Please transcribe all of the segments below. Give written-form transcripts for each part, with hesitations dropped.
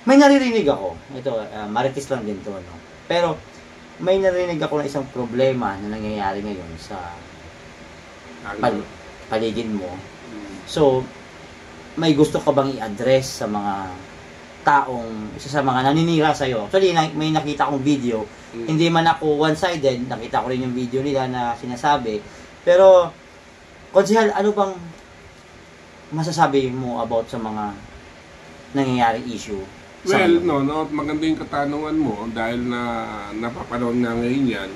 May naririnig ako. Ito, marites lang din to, no? Pero, may naririnig ako na isang problema na nangyayari ngayon sa paligid mo. So, may gusto ka bang i-address sa mga taong, isa sa mga naninira sa'yo? Actually, may nakita akong video. Hindi man ako one-sided, nakita ko rin yung video nila na sinasabi. Pero, Konsehal, ano bang masasabi mo about sa mga nangyayaring issue? Well, no, maganda yung katanungan mo dahil na napapanood na ngayon yan.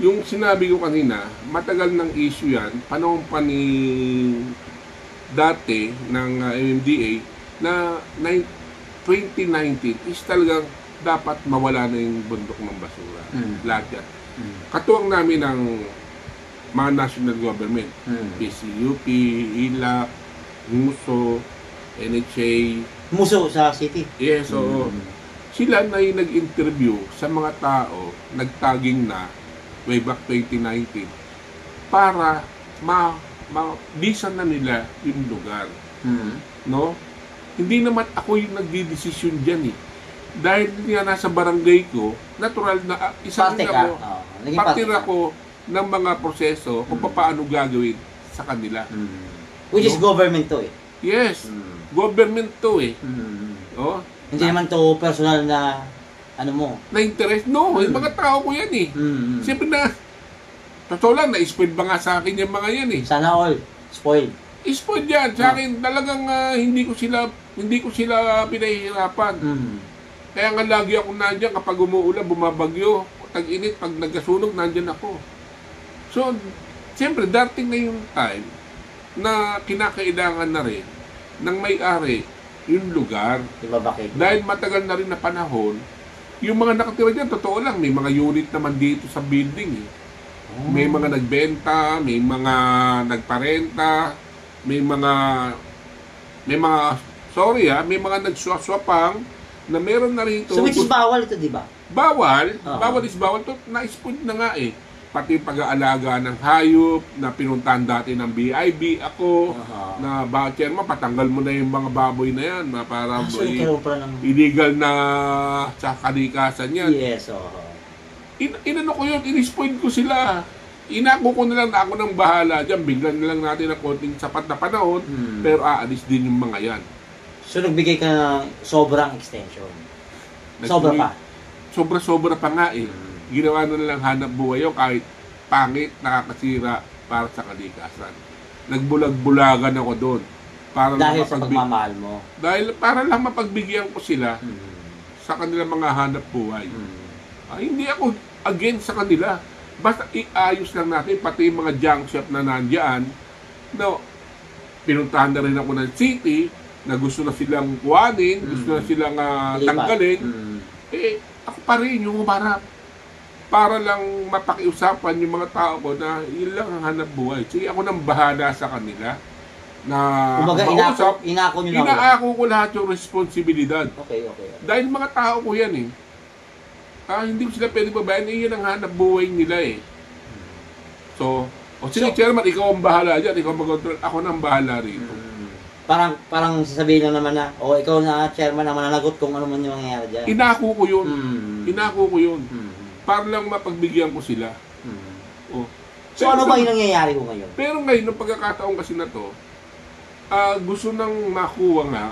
Yung sinabi ko kanina, matagal ng issue yan, panahon pa ni dati ng MMDA na 2019 is talagang dapat mawala na yung bundok ng basura. Lahat yan. Katuwang namin ng mga national government, PCUP, ILAC, MUSO, NHA. MUSO sa city? Yes, so sila na yung nag-interview sa mga tao, nagtaging na way back 2019 para ma-lisan na nila yung lugar. No? Hindi naman ako yung nagdidesisyon dyan eh. Dahil nga nasa barangay ko, natural na isang ako, partir ako ng mga proseso kung paano gagawin sa kanila. Which is government to eh. Yes, government to eh. Oh, hindi naman to personal na ano mo. Na interest? No, yung mga tao ko yan eh. Siyempre na, totoo lang, na-spoil ba nga sa akin yung mga yan eh. Sana all, spoil. Spoil yan. Sa akin talagang hindi ko sila pinahihirapan. Kaya nga lagi ako nandiyan kapag umuulan, bumabagyo, tag-init, pag nagkasunog, nandiyan ako. So, siyempre, dating na yung time na kinakailangan na rin ng may-ari yung lugar. Dahil matagal na rin na panahon, yung mga nakatira dyan, totoo lang, may mga unit naman dito sa building eh. May mga nagbenta, may mga nagparenta, may mga nagswaswapang na meron na rin ito. So which is bawal ito, di ba? Bawal. Bawal is bawal. Na-spoil na nga eh. Pati pag-aalaga ng hayop na pinuntahan dati ng BIB. Ako, na chairman, patanggal mo na yung mga baboy na yan. Para so illegal na sa kalikasan yan. Yes, Inano ko yun, in-spoil ko sila. Inako ko na lang na ako nang bahala dyan. Biglan na lang natin ng konting sapat na panahon, pero aalis din yung mga yan. So nagbigay ka ng sobrang extension? Sobra pa? Sobra-sobra pa nga eh. Ginawa na lang hanap buhay yun kahit pangit, nakakasira para sa kalikasan. Nagbulag-bulagan ako doon. Dahil sa pagmamahal mo? Dahil para lang mapagbigyan ko sila sa kanilang mga hanap buhay. Hindi ako against sa kanila. Basta iayos lang natin, pati yung mga junk shop na nandiyan. No, pinuntahan na rin ako ng city na gusto na silang kuhanin, gusto na silang tanggalin. Ako pa rin yung umarap. Para lang mapakiusapan yung mga tao ko na yun lang ang hanap buhay. Sige, ako nang bahala sa kanila na mausap. Inaako ko lahat yung responsibilidad. Okay. Dahil mga tao ko yan eh. Hindi ko sila pwede babayan, yun ang hanap buhay nila eh. So, sige, chairman, ikaw ang bahala dyan, ikaw mag-control, ako nang bahala rito. Parang sasabihin lang naman na, ikaw na chairman na mananagot kung ano man yung mangyayari dyan. Inako ko yun. Para lang mapagbigyan ko sila. So ano ba yung nangyayari ko ngayon? Pero ngayon, nung pagkakataon kasi na to, gusto nang makuha nga,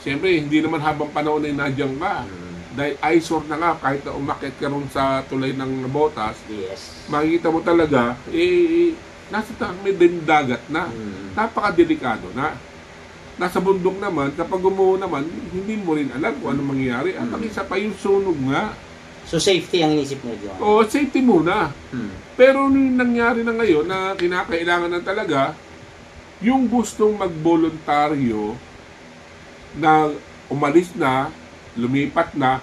siyempre, hindi naman habang panahon na nandiyan ka. Dahil eyesore na nga, kahit na umakit ka ron sa tulay ng botas, makikita mo talaga, nasa may dagat na. Napakadelikado na. Nasa bundok naman, kapag umuho naman, hindi mo rin alam kung ano mangyayari. At ang isa pa yung sunog nga. So safety ang inisip mo dyan? Oo, safety muna. Pero yung nangyari na ngayon na kinakailangan na talaga, yung gustong magboluntaryo na umalis na, lumipat na,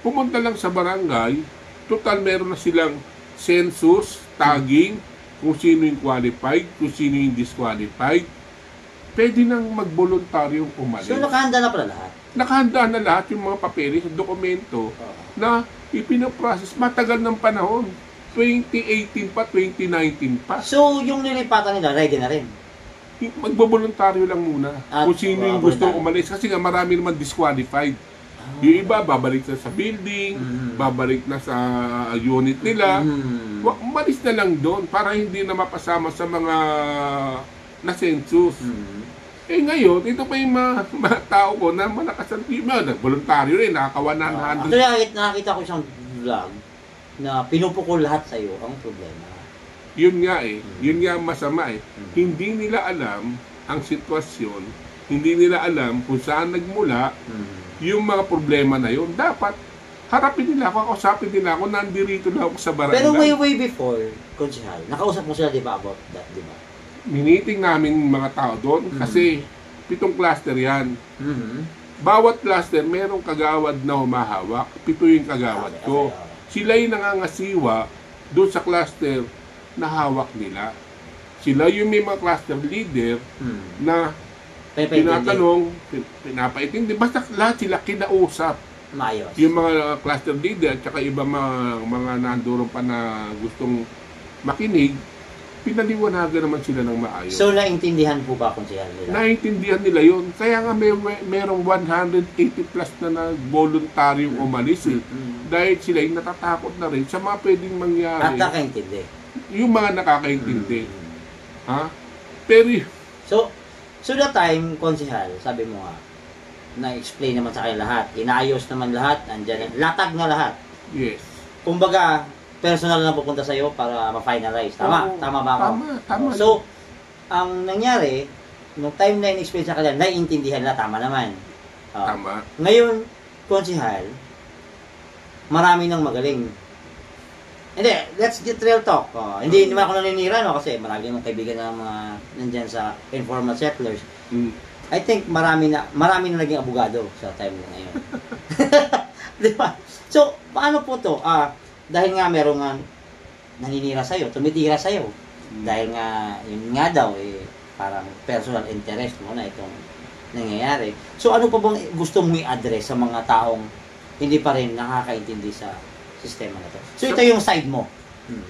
pumunta lang sa barangay, total meron na silang census, tagging, kung sino yung qualified, kung sino yung disqualified, pwede nang magboluntaryong umalis. So nakahanda na pala lahat? Nakahanda na lahat yung mga papeles, dokumento na ipinaprocess matagal ng panahon. 2018 pa, 2019 pa. So yung nilipatan nila, ready na rin? magboboluntaryo lang muna. At Kung sino yung gusto voluntaryo. umalis. Kasi nga marami naman disqualified. Yung iba, babalik na sa building, babalik na sa unit nila. Umalis na lang doon para hindi na mapasama sa mga na-census. Eh ngayon, ito pa yung mga tao ko na malakas ang team. Voluntaryo rin, nakaka-100. Actually, nakakita ko isang vlog na pinupukol lahat sa'yo ang problema. Yun nga yun nga ang masama Hindi nila alam ang sitwasyon, hindi nila alam kung saan nagmula yung mga problema na yun. Dapat harapin nila ako, kausapin nila ako, nandirito na ako sa barangay. Pero way before, Konsehal, nakausap mo sila, di ba, about that, di ba? Miniting namin mga tao doon kasi 7 cluster yan. Bawat cluster merong kagawad na humahawak. 7 yung kagawad ko. Sila yung nangangasiwa doon sa cluster na hawak nila. Sila yung may mga cluster leader na tinatanong, pinapaitindi. Basta lahat sila kinausap. Maayos. Yung mga cluster leader at saka iba mga nandoon pa na gustong makinig, pinaliwanagan naman sila ng maayos. So, naintindihan po ba, Konsehal, nila? Naintindihan nila yun. Kaya nga merong 180 plus na voluntaryong umalis dahil sila yung natatakot na rin sa mga pwedeng mangyari. At nakaintindi. Yung mga nakakaintindi. Ha? Pero So that time, Konsehal, sabi mo nga, na-explain naman sa kanila lahat. Inaayos naman lahat. Andyan, latag na lahat. yes. Kumbaga, personal na pupunta sa'yo para ma-finalize. Tama? Oo, Tama ba ako? Tama. So, ang nangyari, nung time na in-explain sa kanila, naiintindihan na, tama naman. Tama. Ngayon, Konsehal, marami nang magaling. Hindi, let's get real talk. Hindi naman ako naninira, no? Kasi marami namang kaibigan ng mga nandyan sa informal settlers. I think marami na naging abogado sa time na ngayon. Di ba? So, paano po to? Dahil nga meron nga naninira sa'yo, tumitira sa'yo. Dahil nga, yun nga daw, parang personal interest mo na itong nangyayari. So, ano pa bang gusto mong i-address sa mga taong hindi pa rin nakakaintindi sa sistema na to? So, ito yung side mo.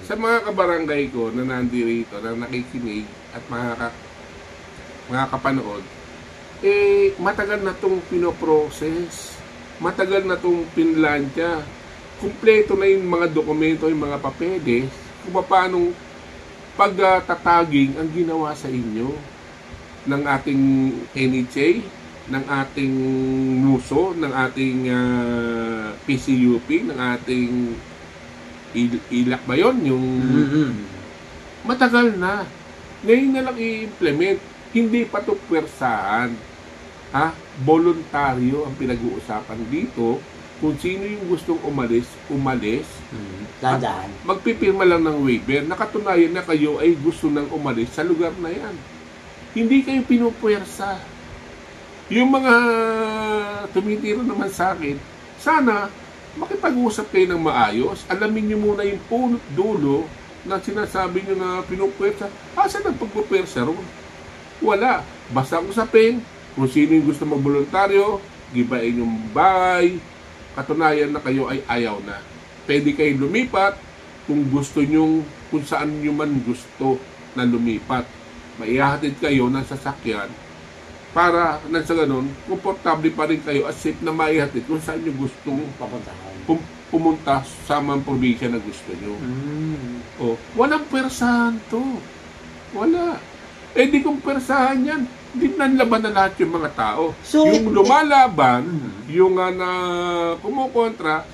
Sa mga kabarangay ko na nandirito, na nakikinig at mga kapanood, matagal na itong pinoprocess, matagal na itong pinlansya, kumpleto na yung mga dokumento, yung mga papeles, kung paanong pagtataging ang ginawa sa inyo ng ating NHA, ng ating MUSO, ng ating PCUP, ng ating ILAC ba yun? Yung matagal na. Ngayon na lang i-implement. Hindi pa ito pwersahan. Voluntaryo ang pinag-uusapan dito. Kung sino yung gustong umalis. Dahan-dahan. Magpipirma lang ng waiver. Nakatunayan na kayo ay gusto nang umalis sa lugar na yan. Hindi kayo pinupwersa. Yung mga tumitiro naman sa akin, sana makipag-usap kayo ng maayos. Alamin nyo muna yung punot dulo na sinasabi nyo na pinupwersa. Saan ang pagpupwersa ron? Wala. Basta usapin kung sino yung gusto mag-voluntaryo, gibain yung bahay, katunayan na kayo ay ayaw na. Pwede kayong lumipat kung gusto nyo, kung saan nyo man gusto na lumipat. Maihahatid kayo ng sasakyan para nang sa ganun, komportable pa rin kayo at safe na maihatid kung saan nyo gustong pumunta sa mga probinsya na gusto nyo. Walang persahan to. Wala. Di kung persahan yan, hindi nanlaban na lahat yung mga tao. So, yung lumalaban, yung na kumukontra,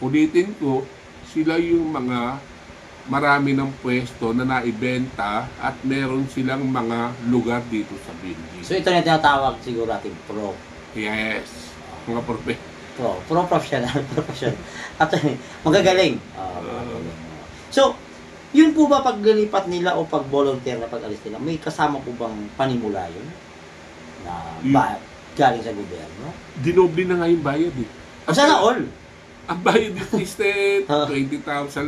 ulitin ko, sila yung mga marami ng pwesto na naibenta at meron silang mga lugar dito sa building. So, ito na tinatawag siguro ating pro. Yes. Mga Professional. At magagaling. So, yun po ba paglilipat nila o pag-volunteer na pag-alis nila, may kasama po bang panimula yun? Na galing sa gobyerno? Dinoble na nga yung bayad Sana all? Ang bayad is 20,000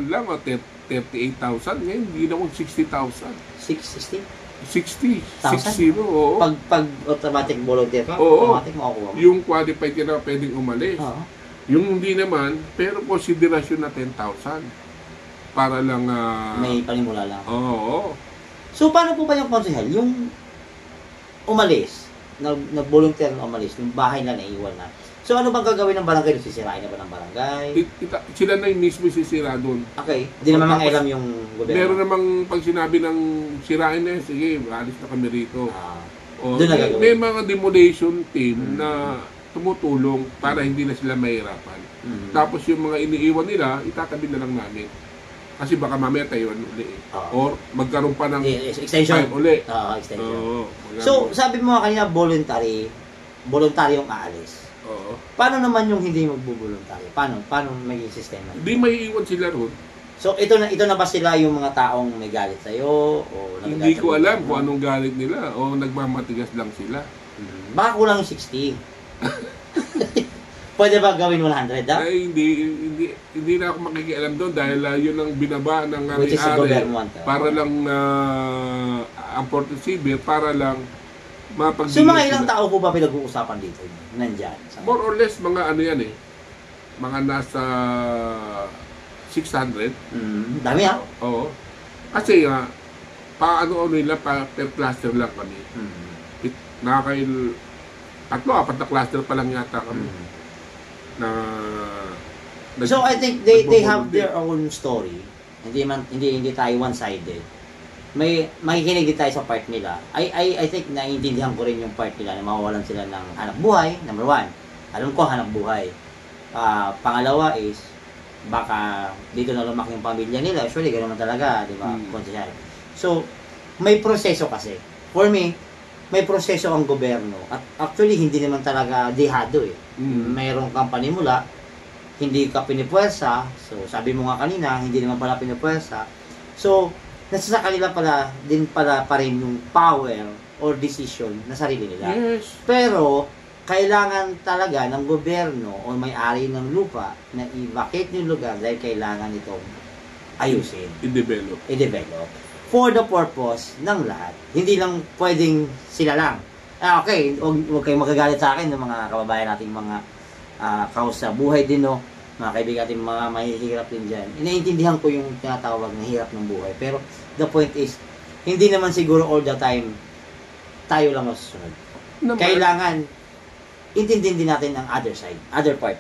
lang o 38,000. Ngayon, hindi na kung 60,000. 60? 60. 60, oo. Pag automatic volunteer ka, oo, automatic makukuha mo. Yung qualified ka na pwedeng umalis. Yung hindi naman, pero konsiderasyon na 10,000. Para lang... may panimula lang. Oo. So, paano po ba yung konsehal? Yung umalis, nag-volunteer na umalis, yung bahay na naiwan na. So ano bang gagawin ng barangay? Sisirain na ba ng barangay? Sila na yung mismo sisira doon. Okay, hindi naman mangailam yung gobyerno. Meron namang pag sinabi ng sirain na, sige, alis na kami rito. Doon na may mga demolition team na tumutulong para hindi na sila mahirapan. Tapos yung mga iniiwan nila, itatabi na lang namin. Kasi baka mamaya tayo uli. Or magkaroon pa ng extension uli. Extension. So, sabi mo kanina, voluntary yung aalis. Paano naman yung hindi magbo-voluntary? Paano may sistema? Hindi may iwan sila ron. So, ito na ba sila yung mga taong may galit sa'yo? O hindi ko alam kung anong galit nila o nagmamatigas lang sila. Baka kulang yung 60. Pwede ba gawin 100 daw? Ay, hindi na ako makikialam doon dahil yun ang binaba ng ari-ari para lang ang Port Sibe, para lang mapagbigay. So, mga ilang tao po ba pinag-uusapan dito? Nandyan? More or less, mga ano yan eh. Mga nasa 600. Dami ha? Oo. Kasi paano nila, per cluster lang kami. Apat na cluster pa lang yata kami. So I think they have their own story. Hindi tayo one-sided. May makikinig din tayo sa part nila. I think naiintindihan ko rin yung part nila na mawawalan sila ng hanap buhay, number 1. Alam ko hanap buhay. Pangalawa is baka dito na lumaki yung pamilya nila. Usually ganoon man talaga, di ba? So may proseso kasi. For me, may proseso ang gobyerno. At actually, hindi naman talaga dehado eh. Mayroong company mula, hindi ka pinipwersa. So, sabi mo nga kanina, hindi naman pala pinipwersa. So, nasa sa kanila pa rin yung power or decision na sarili nila. Yes. Pero, kailangan talaga ng gobyerno o may-ari ng lupa na i-vacate yung lugar dahil kailangan itong ayusin. I-develop. For the purpose ng lahat. Hindi lang pwedeng sila lang. Okay, huwag kayong magagalit sa akin ng mga kababayan nating mga kaos sa buhay din, no? Mga kaibigan natin, mga mahihirap din dyan. Inaintindihan ko yung tinatawag na hirap ng buhay. Pero the point is, hindi naman siguro all the time tayo lang masusunod. Kailangan intindihin din natin ang other side, other part.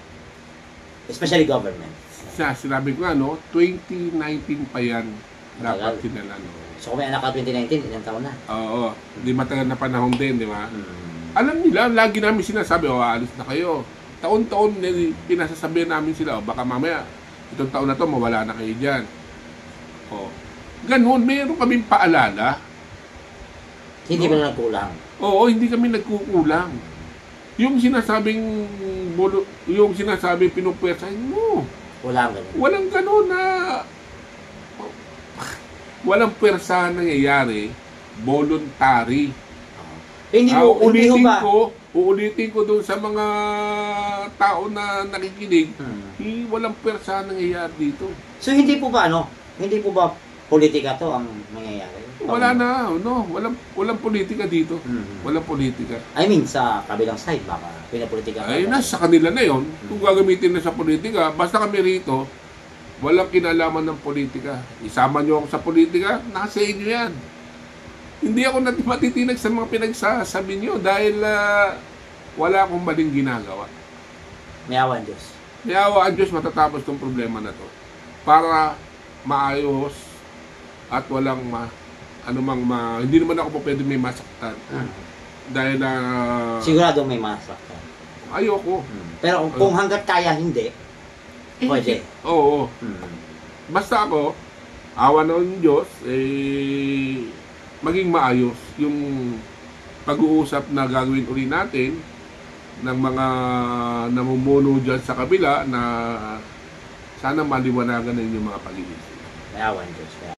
Especially government. Sinabi ko nga, 2019 pa yan. Dapat sinala, So kung may anak ka 2019, ilang taon na? Oo. Hindi matagal na panahon din, di ba? Alam nila, lagi namin sinasabi, aalis na kayo. Taon-taon, pinasasabihan namin sila, baka mamaya, itong taon na to, mawala na kayo dyan. Ganun, mayroon kaming paalala. Hindi ba nagkulang? Oo, hindi kami nagkukulang. Yung sinasabing pinupwersahin mo. Walang ganun na walang pwersa nangyayari, voluntary. Uulitin ko doon sa mga tao na nakikinig, walang pwersa nangyayari dito. So hindi po ba politika to ang nangyayari? Wala na, walang politika dito. Walang politika. I mean, sa kabilang side, baka pinapolitika. Ay, nasa kanila na yon. Kung gagamitin na sa politika, basta kami rito, walang kinalaman ng politika. Isama nyo ako sa politika, nasa inyo yan. Hindi ako matitinig sa mga pinagsasabi nyo dahil wala akong maling ginagawa. May awa ang Diyos. May awa ang Diyos, matatapos tong problema na to. Para maayos at walang hindi naman ako po pwede may masaktan. Dahil sigurado may masaktan. Ayoko. Pero kung hanggat kaya hindi, pwede. Oo. Basta ako, awa ng Diyos, maging maayos yung pag-uusap na gagawin uli natin ng mga namumuno dyan sa kabila na sana maliwanagan na yung mga pag-iisip. May awa ng Diyos.